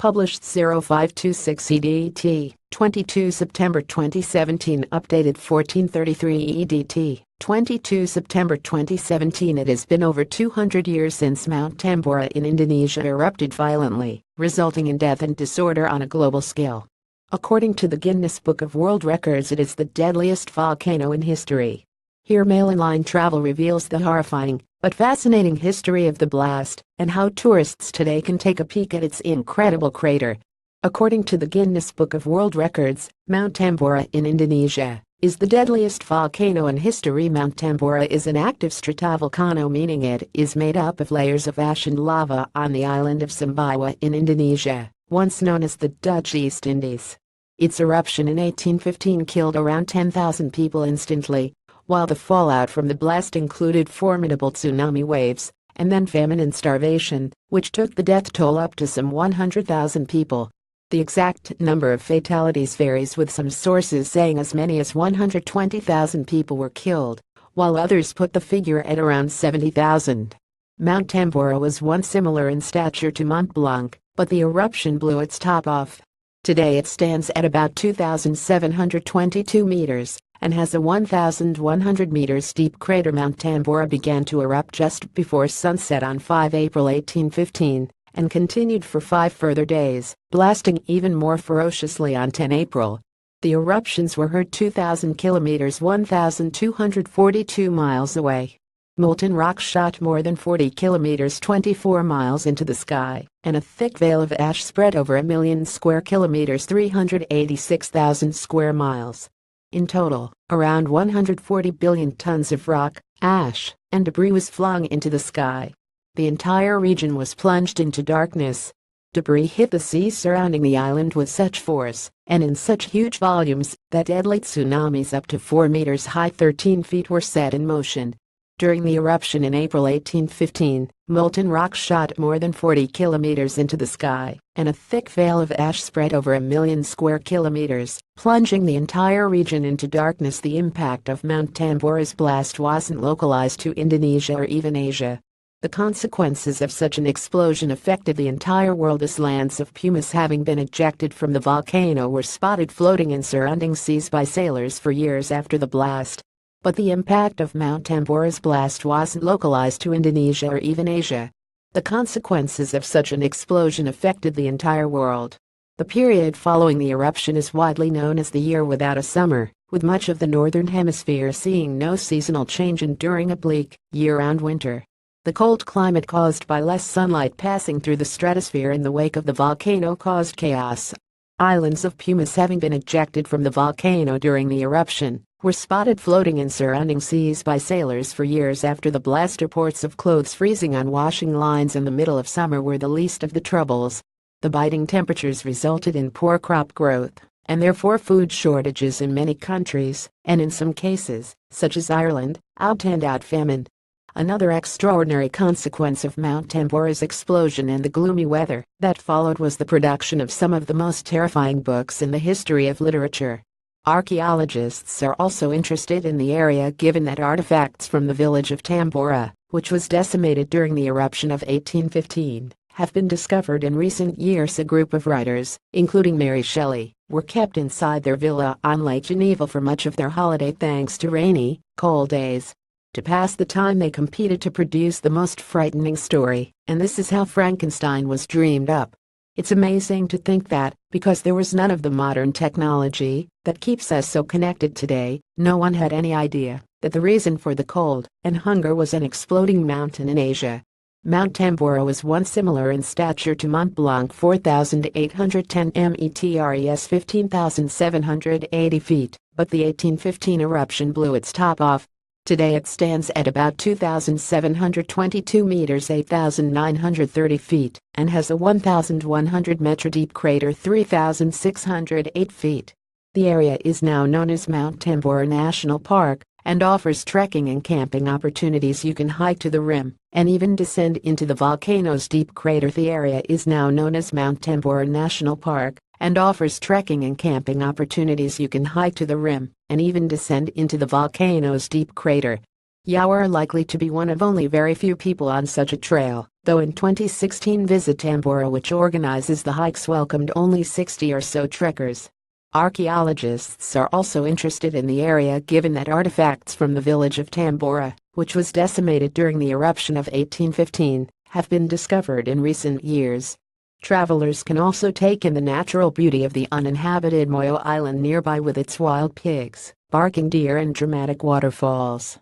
Published 0526 EDT, 22 September 2017. Updated 1433 EDT, 22 September 2017. It has been over 200 years since Mount Tambora in Indonesia erupted violently, resulting in death and disorder on a global scale. According to the Guinness Book of World Records, it is the deadliest volcano in history. Here Mail and Line Travel reveals the horrifying but fascinating history of the blast and how tourists today can take a peek at its incredible crater. According to the Guinness Book of World Records, Mount Tambora in Indonesia is the deadliest volcano in history. Mount Tambora is an active stratovolcano, meaning it is made up of layers of ash and lava on the island of Sumbawa in Indonesia, once known as the Dutch East Indies. Its eruption in 1815 killed around 10,000 people instantly, while the fallout from the blast included formidable tsunami waves, and then famine and starvation, which took the death toll up to some 100,000 people. The exact number of fatalities varies, with some sources saying as many as 120,000 people were killed, while others put the figure at around 70,000. Mount Tambora was once similar in stature to Mont Blanc, but the eruption blew its top off. Today it stands at about 2,722 meters and has a 1,100 meters deep crater. Mount Tambora began to erupt just before sunset on 5 April 1815 and continued for 5 further days, blasting even more ferociously on 10 April. The eruptions were heard 2,000 kilometers 1,242 miles away. Molten rock shot more than 40 kilometers 24 miles into the sky, and a thick veil of ash spread over 1,000,000 square kilometers 386,000 square miles. In total, around 140 billion tons of rock, ash, and debris was flung into the sky. The entire region was plunged into darkness. Debris hit the sea surrounding the island with such force, and in such huge volumes, that deadly tsunamis up to 4 meters high 13 feet were set in motion. During the eruption in April 1815, molten rock shot more than 40 kilometers into the sky, and a thick veil of ash spread over 1,000,000 square kilometers, plunging the entire region into darkness. The impact of Mount Tambora's blast wasn't localized to Indonesia or even Asia. The consequences of such an explosion affected the entire world, as lands of pumice having been ejected from the volcano were spotted floating in surrounding seas by sailors for years after the blast. But the impact of Mount Tambora's blast wasn't localized to Indonesia or even Asia. The consequences of such an explosion affected the entire world. The period following the eruption is widely known as the year without a summer, with much of the northern hemisphere seeing no seasonal change enduring a bleak, year-round winter. The cold climate caused by less sunlight passing through the stratosphere in the wake of the volcano caused chaos. Islands of pumice having been ejected from the volcano during the eruption were spotted floating in surrounding seas by sailors for years after the blast. Reports of clothes freezing on washing lines in the middle of summer were the least of the troubles. The biting temperatures resulted in poor crop growth, and therefore food shortages in many countries, and in some cases, such as Ireland, out-and-out famine. Another extraordinary consequence of Mount Tambora's explosion and the gloomy weather that followed was the production of some of the most terrifying books in the history of literature. Archaeologists are also interested in the area, given that artifacts from the village of Tambora, which was decimated during the eruption of 1815, have been discovered in recent years. A group of writers, including Mary Shelley, were kept inside their villa on Lake Geneva for much of their holiday thanks to rainy, cold days. To pass the time, they competed to produce the most frightening story, and this is how Frankenstein was dreamed up. It's amazing to think that, because there was none of the modern technology that keeps us so connected today, no one had any idea that the reason for the cold and hunger was an exploding mountain in Asia. Mount Tambora was once similar in stature to Mont Blanc, 4,810 meters 15,780 feet, but the 1815 eruption blew its top off. Today it stands at about 2,722 meters 8,930 feet, and has a 1,100 meter deep crater 3,608 feet. The area is now known as Mount Tambora National Park, and offers trekking and camping opportunities. You can hike to the rim, and even descend into the volcano's deep crater. The area is now known as Mount Tambora National Park, and offers trekking and camping opportunities. You can hike to the rim, and even descend into the volcano's deep crater. You are likely to be one of only very few people on such a trail, though in 2016 Visit Tambora, which organizes the hikes, welcomed only 60 or so trekkers. Archaeologists are also interested in the area given that artifacts from the village of Tambora, which was decimated during the eruption of 1815, have been discovered in recent years. Travelers can also take in the natural beauty of the uninhabited Moyo Island nearby with its wild pigs, barking deer and dramatic waterfalls.